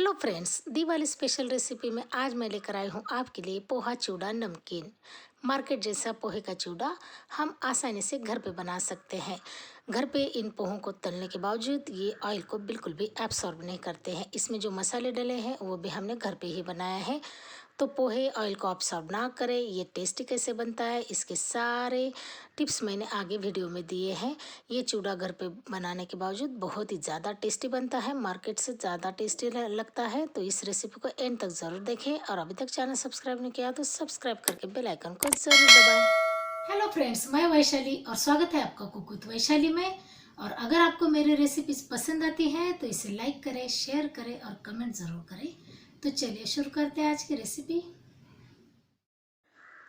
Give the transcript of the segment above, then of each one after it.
Hello friends, Diwali special recipe में आज मैं लेकर आई हूँ आपके लिए पोहा चूड़ा नमकीन। मार्केट जैसा पोहे का चूड़ा हम आसानी से घर पे बना सकते हैं। घर पे इन पोहों को तलने के बावजूद ये ऑयल को बिल्कुल भी एब्सॉर्ब नहीं करते हैं। इसमें जो मसाले डले हैं वो भी हमने घर पे ही बनाया है। तो पोहे ऑयल को एब्सॉर्ब ना करें, ये टेस्टी कैसे बनता है इसके सारे टिप्स मैंने आगे वीडियो में दिए हैं। ये चूड़ा घर पे बनाने के बावजूद बहुत ही ज़्यादा टेस्टी बनता है, मार्केट से ज़्यादा टेस्टी लगता है। तो इस रेसिपी को एंड तक ज़रूर देखें और अभी तक चैनल सब्सक्राइब नहीं किया तो सब्सक्राइब करके बेल आइकन को ज़रूर दबाएं। हेलो फ्रेंड्स, मैं वैशाली और स्वागत है आपका कुक विद वैशाली में। और अगर आपको मेरी रेसिपीज पसंद आती है तो इसे लाइक करें, शेयर करें और कमेंट ज़रूर करें। तो चलिए शुरू करते हैं आज की रेसिपी।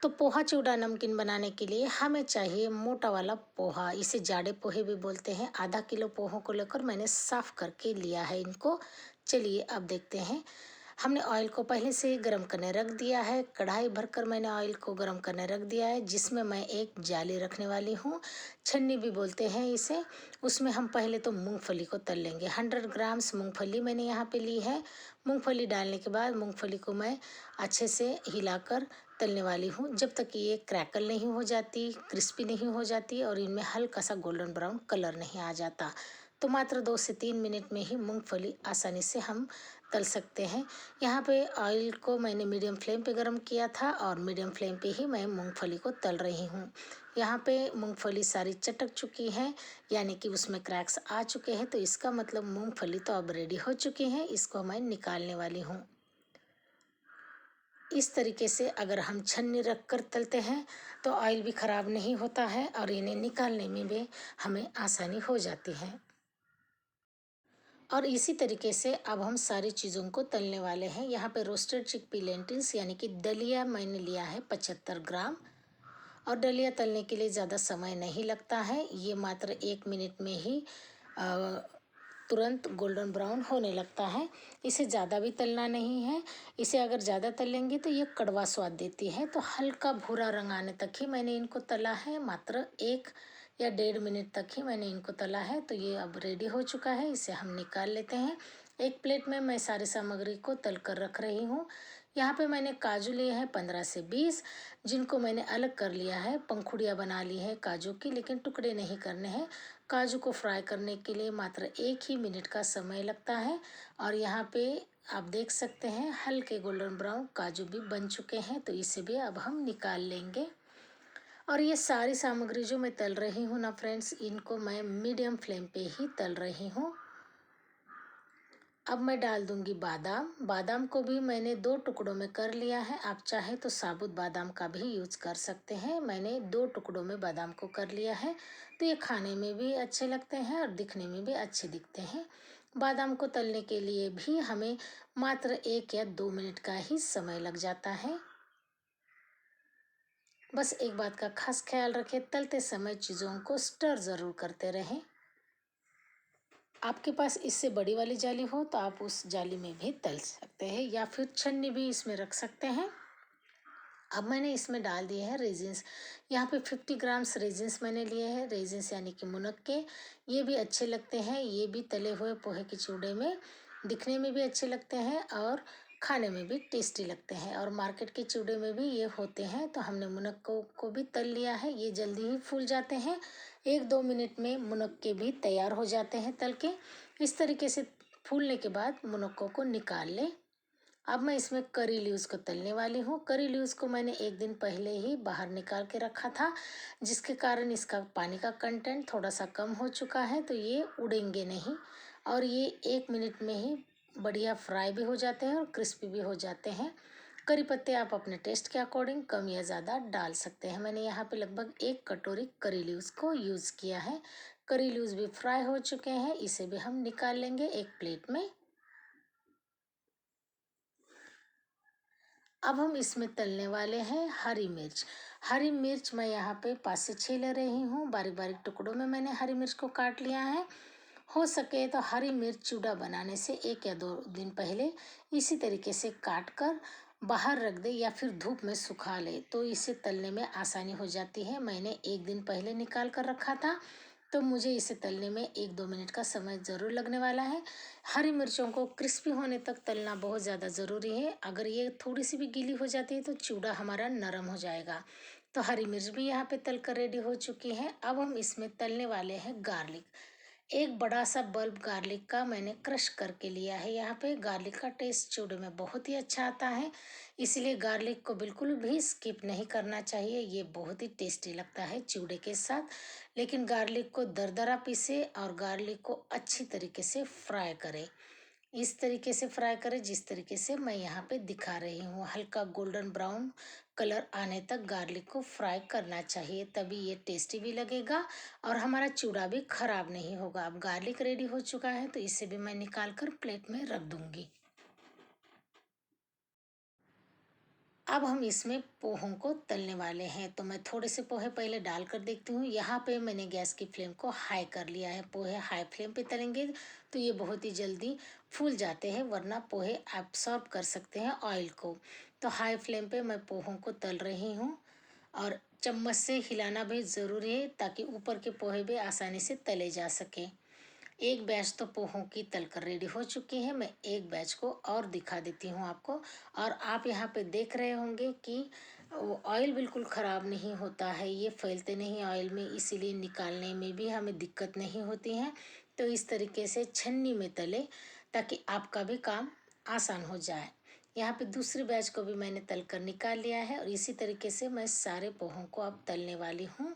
तो पोहा चूड़ा नमकीन बनाने के लिए हमें चाहिए मोटा वाला पोहा, इसे जाड़े पोहे भी बोलते हैं। आधा किलो पोहों को लेकर मैंने साफ करके लिया है इनको। चलिए अब देखते हैं। हमने ऑयल को पहले से ही गर्म करने रख दिया है। कढ़ाई भरकर मैंने ऑयल को गर्म करने रख दिया है, जिसमें मैं एक जाली रखने वाली हूँ, छन्नी भी बोलते हैं इसे। उसमें हम पहले तो मूंगफली को तल लेंगे। 100 ग्राम्स मूंगफली मैंने यहाँ पे ली है। मूंगफली डालने के बाद मूंगफली को मैं अच्छे से हिलाकर तलने वाली हूँ, जब तक कि ये क्रैकल नहीं हो जाती, क्रिस्पी नहीं हो जाती और इनमें हल्का सा गोल्डन ब्राउन कलर नहीं आ जाता। तो मात्र 2 से 3 मिनट में ही मूंगफली आसानी से हम तल सकते हैं। यहाँ पे ऑयल को मैंने मीडियम फ्लेम पे गरम किया था और मीडियम फ्लेम पे ही मैं मूंगफली को तल रही हूँ। यहाँ पे मूंगफली सारी चटक चुकी है, यानी कि उसमें क्रैक्स आ चुके हैं। तो इसका मतलब मूंगफली तो अब रेडी हो चुकी है, इसको मैं निकालने वाली हूँ। इस तरीके से अगर हम छन्नी रख कर तलते हैं तो ऑयल भी ख़राब नहीं होता है और इन्हें निकालने में भी हमें आसानी हो जाती है। और इसी तरीके से अब हम सारी चीज़ों को तलने वाले हैं। यहाँ पे रोस्टेड चिकपी लेंटिल्स यानी कि दलिया मैंने लिया है 75 ग्राम। और दलिया तलने के लिए ज़्यादा समय नहीं लगता है, ये मात्र 1 मिनट में ही अ, तुरंत गोल्डन ब्राउन होने लगता है। इसे ज़्यादा भी तलना नहीं है। इसे अगर ज़्यादा तलेंगे तो ये कड़वा स्वाद देती है। तो हल्का भूरा रंग आने तक ही मैंने इनको तला है, मात्र 1 या 1.5 मिनट तक ही मैंने इनको तला है। तो ये अब रेडी हो चुका है, इसे हम निकाल लेते हैं। एक प्लेट में मैं सारी सामग्री को तल कर रख रही हूँ। यहाँ पे मैंने काजू लिए हैं 15 से 20, जिनको मैंने अलग कर लिया है। पंखुड़ियाँ बना ली है काजू की, लेकिन टुकड़े नहीं करने हैं। काजू को फ्राई करने के लिए मात्र 1 ही मिनट का समय लगता है। और यहाँ पे आप देख सकते हैं हल्के गोल्डन ब्राउन काजू भी बन चुके हैं, तो इसे भी अब हम निकाल लेंगे। और ये सारी सामग्री जो मैं तल रही हूँ ना फ्रेंड्स, इनको मैं मीडियम फ्लेम पे ही तल रही हूँ। अब मैं डाल दूंगी बादाम। बादाम को भी मैंने 2 टुकड़ों में कर लिया है। आप चाहे तो साबुत बादाम का भी यूज़ कर सकते हैं। मैंने 2 टुकड़ों में बादाम को कर लिया है। तो ये खाने में भी अच्छे लगते हैं और दिखने में भी अच्छे दिखते हैं। बादाम को तलने के लिए भी हमें मात्र 1 या 2 मिनट का ही समय लग जाता है। बस एक बात का खास ख्याल रखें, तलते समय चीज़ों को स्टर ज़रूर करते रहें। आपके पास इससे बड़ी वाली जाली हो तो आप उस जाली में भी तल सकते हैं, या फिर छन्नी भी इसमें रख सकते हैं। अब मैंने इसमें डाल दिए हैं रेजिन्स। यहाँ पे 50 ग्राम्स रेजिन्स मैंने लिए हैं। रेजिन्स यानी कि मुनक्के, ये भी अच्छे लगते हैं। ये भी तले हुए पोहे के चूड़े में दिखने में भी अच्छे लगते हैं और खाने में भी टेस्टी लगते हैं। और मार्केट के चूड़े में भी ये होते हैं। तो हमने मुनक्कों को भी तल लिया है, ये जल्दी ही फूल जाते हैं। 1-2 मिनट में मुनक्के भी तैयार हो जाते हैं तल के। इस तरीके से फूलने के बाद मुनक्कों को निकाल लें। अब मैं इसमें करी लीव्स को तलने वाली हूँ। करी लीव्स को मैंने एक दिन पहले ही बाहर निकाल के रखा था, जिसके कारण इसका पानी का कंटेंट थोड़ा सा कम हो चुका है, तो ये उड़ेंगे नहीं और ये 1 मिनट में ही बढ़िया फ्राई भी हो जाते हैं और क्रिस्पी भी हो जाते हैं। करी पत्ते आप अपने टेस्ट के अकॉर्डिंग कम या ज़्यादा डाल सकते हैं। मैंने यहाँ पे लगभग 1 कटोरी करी लीव्स को यूज़ किया है। करी लीव्स भी फ्राई हो चुके हैं, इसे भी हम निकाल लेंगे एक प्लेट में। अब हम इसमें तलने वाले हैं हरी मिर्च। हरी मिर्च मैं यहाँ पे 5 से 6 ले रही हूँ। बारीक बारीक टुकड़ों में मैंने हरी मिर्च को काट लिया है। हो सके तो हरी मिर्च चूड़ा बनाने से 1 या 2 दिन पहले इसी तरीके से काट कर बाहर रख दे या फिर धूप में सुखा ले, तो इसे तलने में आसानी हो जाती है। मैंने एक दिन पहले निकाल कर रखा था। तो मुझे इसे तलने में 1-2 मिनट का समय ज़रूर लगने वाला है। हरी मिर्चों को क्रिस्पी होने तक तलना बहुत ज़्यादा ज़रूरी है। अगर ये थोड़ी-सी भी गीली हो जाती है तो चूड़ा हमारा नरम हो जाएगा। तो हरी मिर्च भी यहाँ पे तल कर रेडी हो चुकी है। अब हम इसमें तलने वाले हैं गार्लिक। एक बड़ा सा बल्ब गार्लिक का मैंने क्रश करके लिया है। यहाँ पे गार्लिक का टेस्ट चूड़े में बहुत ही अच्छा आता है, इसलिए गार्लिक को बिल्कुल भी स्किप नहीं करना चाहिए। ये बहुत ही टेस्टी लगता है चूड़े के साथ। लेकिन गार्लिक को दरदरा पीसे और गार्लिक को अच्छी तरीके से फ्राई करें। इस तरीके से फ्राई करें जिस तरीके से मैं यहाँ पे दिखा रही हूँ। हल्का गोल्डन ब्राउन कलर आने तक गार्लिक को फ्राई करना चाहिए, तभी ये टेस्टी भी लगेगा और हमारा चूड़ा भी खराब नहीं होगा। अब गार्लिक रेडी हो चुका है तो इसे भी मैं निकाल कर प्लेट में रख दूंगी। अब हम इसमें पोहों को तलने वाले हैं, तो मैं थोड़े से पोहे पहले डाल कर देखती हूँ। यहाँ पे मैंने गैस की फ्लेम को हाई कर लिया है। पोहे हाई फ्लेम पे तलेंगे तो ये बहुत ही जल्दी फूल जाते हैं, वरना पोहे एब्सॉर्ब कर सकते हैं ऑयल को। तो हाई फ्लेम पे मैं पोहों को तल रही हूँ और चम्मच से हिलाना भी ज़रूरी है ताकि ऊपर के पोहे भी आसानी से तले जा सके। एक बैच तो पोहों की तलकर रेडी हो चुकी है। मैं एक बैच को और दिखा देती हूँ आपको। और आप यहाँ पे देख रहे होंगे कि वो ऑयल बिल्कुल ख़राब नहीं होता है, ये फैलते नहीं ऑयल में, इसीलिए निकालने में भी हमें दिक्कत नहीं होती है। तो इस तरीके से छन्नी में तले ताकि आपका भी काम आसान हो जाए। यहाँ पे दूसरी बैच को भी मैंने तल कर निकाल लिया है और इसी तरीके से मैं सारे पोहों को अब तलने वाली हूँ।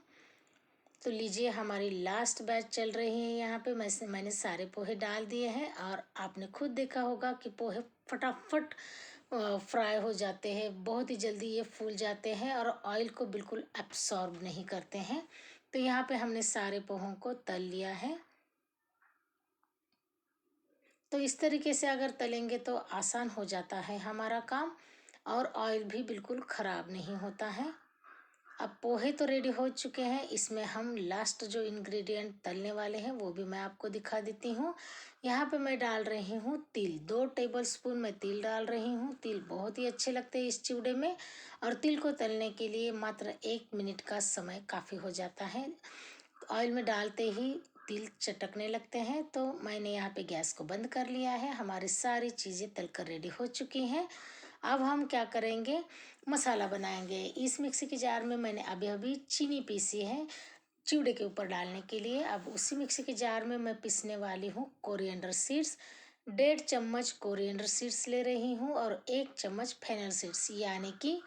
तो लीजिए हमारी लास्ट बैच चल रही है। यहाँ पे मैंने सारे पोहे डाल दिए हैं और आपने खुद देखा होगा कि पोहे फटाफट फ्राई हो जाते हैं, बहुत ही जल्दी ये फूल जाते हैं और ऑयल को बिल्कुल एब्सॉर्ब नहीं करते हैं। तो यहाँ पे हमने सारे पोहों को तल लिया है। तो इस तरीके से अगर तलेंगे तो आसान हो जाता है हमारा काम और ऑयल भी बिल्कुल ख़राब नहीं होता है। अब पोहे तो रेडी हो चुके हैं, इसमें हम लास्ट जो इंग्रेडिएंट तलने वाले हैं वो भी मैं आपको दिखा देती हूँ। यहाँ पे मैं डाल रही हूँ तिल, 2 टेबलस्पून मैं तिल डाल रही हूँ। तिल बहुत ही अच्छे लगते हैं इस चिवड़े में और तिल को तलने के लिए मात्र 1 मिनट का समय काफ़ी हो जाता है। ऑयल में डालते ही तिल चटकने लगते हैं, तो मैंने यहाँ पे गैस को बंद कर लिया है। हमारी सारी चीज़ें तलकर रेडी हो चुकी हैं। अब हम क्या करेंगे, मसाला बनाएंगे। इस मिक्सी के जार में मैंने अभी अभी चीनी पीसी है चिवड़े के ऊपर डालने के लिए। अब उसी मिक्सी के जार में मैं पीसने वाली हूँ कोरिएंडर सीड्स। 1.5 चम्मच कोरिएंडर सीड्स ले रही हूँ और 1 चम्मच फेनल सीड्स, यानी कि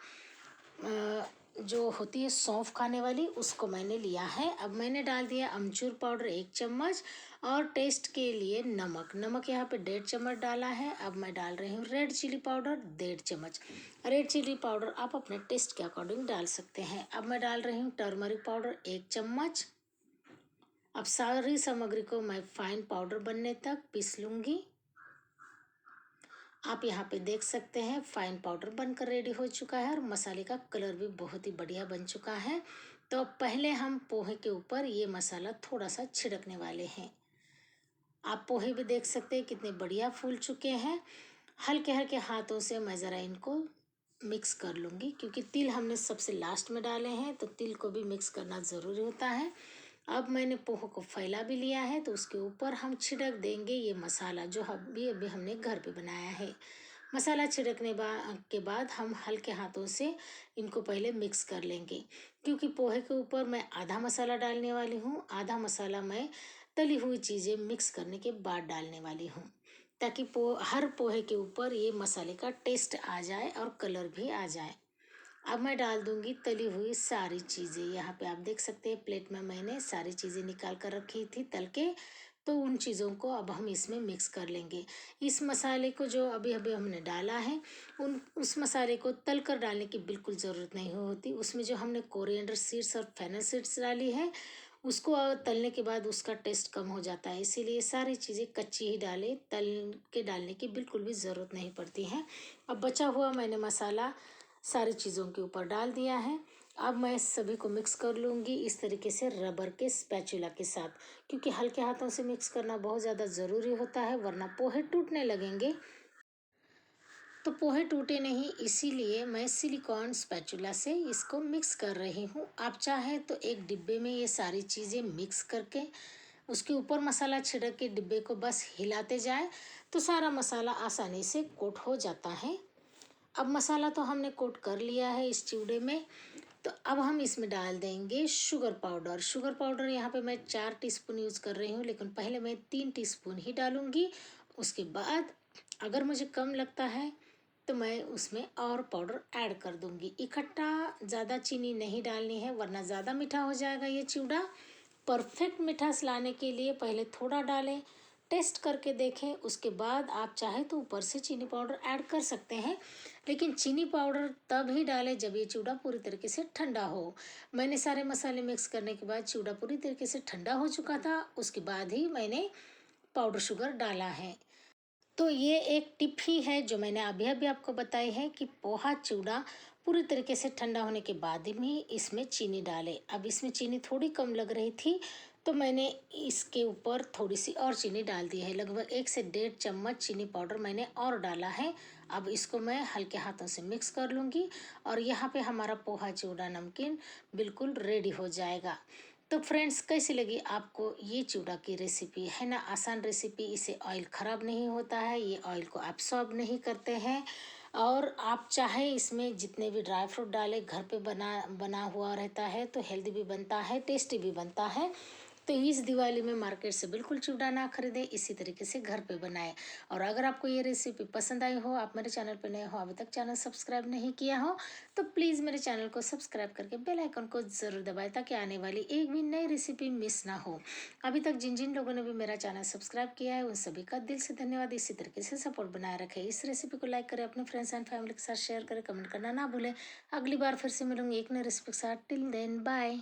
जो होती है सौंफ खाने वाली, उसको मैंने लिया है। अब मैंने डाल दिया अमचूर पाउडर 1 चम्मच और टेस्ट के लिए नमक यहाँ पे 1.5 चम्मच डाला है। अब मैं डाल रही हूँ रेड चिली पाउडर 1.5 चम्मच। रेड चिली पाउडर आप अपने टेस्ट के अकॉर्डिंग डाल सकते हैं। अब मैं डाल रही हूँ टर्मरिक पाउडर 1 चम्मच। अब सारी सामग्री को मैं फाइन पाउडर बनने तक पीस लूँगी। आप यहाँ पे देख सकते हैं फाइन पाउडर बनकर रेडी हो चुका है और मसाले का कलर भी बहुत ही बढ़िया बन चुका है। तो पहले हम पोहे के ऊपर ये मसाला थोड़ा सा छिड़कने वाले हैं। आप पोहे भी देख सकते हैं कितने बढ़िया फूल चुके हैं। हल्के हल्के हाथों से मैं ज़रा इनको मिक्स कर लूँगी, क्योंकि तिल हमने सबसे लास्ट में डाले हैं तो तिल को भी मिक्स करना ज़रूरी होता है। अब मैंने पोहे को फैला भी लिया है तो उसके ऊपर हम छिड़क देंगे ये मसाला जो अभी अभी हमने घर पे बनाया है। मसाला छिड़कने के बाद हम हल्के हाथों से इनको पहले मिक्स कर लेंगे, क्योंकि पोहे के ऊपर मैं आधा मसाला डालने वाली हूँ, आधा मसाला मैं तली हुई चीज़ें मिक्स करने के बाद डालने वाली हूँ, ताकि हर पोहे के ऊपर ये मसाले का टेस्ट आ जाए और कलर भी आ जाए। अब मैं डाल दूंगी तली हुई सारी चीज़ें। यहाँ पे आप देख सकते हैं प्लेट में मैंने सारी चीज़ें निकाल कर रखी थी तल के, तो उन चीज़ों को अब हम इसमें मिक्स कर लेंगे। इस मसाले को जो अभी अभी हमने डाला है उस मसाले को तल कर डालने की बिल्कुल ज़रूरत नहीं होती। उसमें जो हमने कोरिएंडर सीड्स और फेनल सीड्स डाली है उसको तलने के बाद उसका टेस्ट कम हो जाता है, इसीलिए सारी चीज़ें कच्ची ही डालें, तल के डालने की बिल्कुल भी ज़रूरत नहीं पड़ती है। अब बचा हुआ मैंने मसाला सारी चीज़ों के ऊपर डाल दिया है। अब मैं सभी को मिक्स कर लूँगी इस तरीके से रबर के स्पैचुला के साथ, क्योंकि हल्के हाथों से मिक्स करना बहुत ज़्यादा ज़रूरी होता है, वरना पोहे टूटने लगेंगे। तो पोहे टूटे नहीं, इसीलिए मैं सिलिकॉन स्पैचुला से इसको मिक्स कर रही हूँ। आप चाहें तो एक डिब्बे में ये सारी चीज़ें मिक्स करके उसके ऊपर मसाला छिड़क के डिब्बे को बस हिलाते जाए तो सारा मसाला आसानी से कोट हो जाता है। अब मसाला तो हमने कोट कर लिया है इस चिवड़े में। तो अब हम इसमें डाल देंगे शुगर पाउडर। शुगर पाउडर यहाँ पे मैं 4 टीस्पून यूज़ कर रही हूँ, लेकिन पहले मैं 3 टीस्पून ही डालूंगी। उसके बाद अगर मुझे कम लगता है तो मैं उसमें और पाउडर ऐड कर दूंगी। इकट्ठा ज़्यादा चीनी नहीं डालनी है, वरना ज़्यादा मीठा हो जाएगा ये चिवड़ा। परफेक्ट मिठास लाने के लिए पहले थोड़ा डालें, टेस्ट करके देखें, उसके बाद आप चाहे तो ऊपर से चीनी पाउडर ऐड कर सकते हैं। लेकिन चीनी पाउडर तब ही डालें जब ये चिवड़ा पूरी तरीके से ठंडा हो। मैंने सारे मसाले मिक्स करने के बाद चिवड़ा पूरी तरीके से ठंडा हो चुका था, उसके बाद ही मैंने पाउडर शुगर डाला है। तो ये एक टिप ही है जो मैंने अभी अभी आपको बताई है कि पोहा चिवड़ा पूरी तरीके से ठंडा होने के बाद ही इसमें चीनी डालें। अब इसमें चीनी थोड़ी कम लग रही थी, तो मैंने इसके ऊपर थोड़ी सी और चीनी डाल दी है। लगभग 1 से 1.5 चम्मच चीनी पाउडर मैंने और डाला है। अब इसको मैं हल्के हाथों से मिक्स कर लूँगी और यहाँ पे हमारा पोहा चिवड़ा नमकीन बिल्कुल रेडी हो जाएगा। तो फ्रेंड्स, कैसी लगी आपको ये चिवड़ा की रेसिपी? है ना आसान रेसिपी, इसे ऑयल ख़राब नहीं होता है, ये ऑयल को एब्सॉर्ब नहीं करते हैं। और आप चाहे इसमें जितने भी ड्राई फ्रूट डालें, घर पे बना बना हुआ रहता है तो हेल्दी भी बनता है, टेस्टी भी बनता है। तो इस दिवाली में मार्केट से बिल्कुल चिवड़ा ना खरीदें, इसी तरीके से घर पे बनाएं। और अगर आपको ये रेसिपी पसंद आई हो, आप मेरे चैनल पे नए हो, अभी तक चैनल सब्सक्राइब नहीं किया हो, तो प्लीज़ मेरे चैनल को सब्सक्राइब करके बेल आइकन को ज़रूर दबाएं, ताकि आने वाली एक भी नई रेसिपी मिस ना हो। अभी तक जिन जिन लोगों ने भी मेरा चैनल सब्सक्राइब किया है, उन सभी का दिल से धन्यवाद। इसी तरीके से सपोर्ट बनाए रखें। इस रेसिपी को लाइक करें, अपने फ्रेंड्स एंड फैमिली के साथ शेयर करें, कमेंट करना ना भूलें। अगली बार फिर से मिलूंगी एक नई रेसिपी के साथ। Till then bye.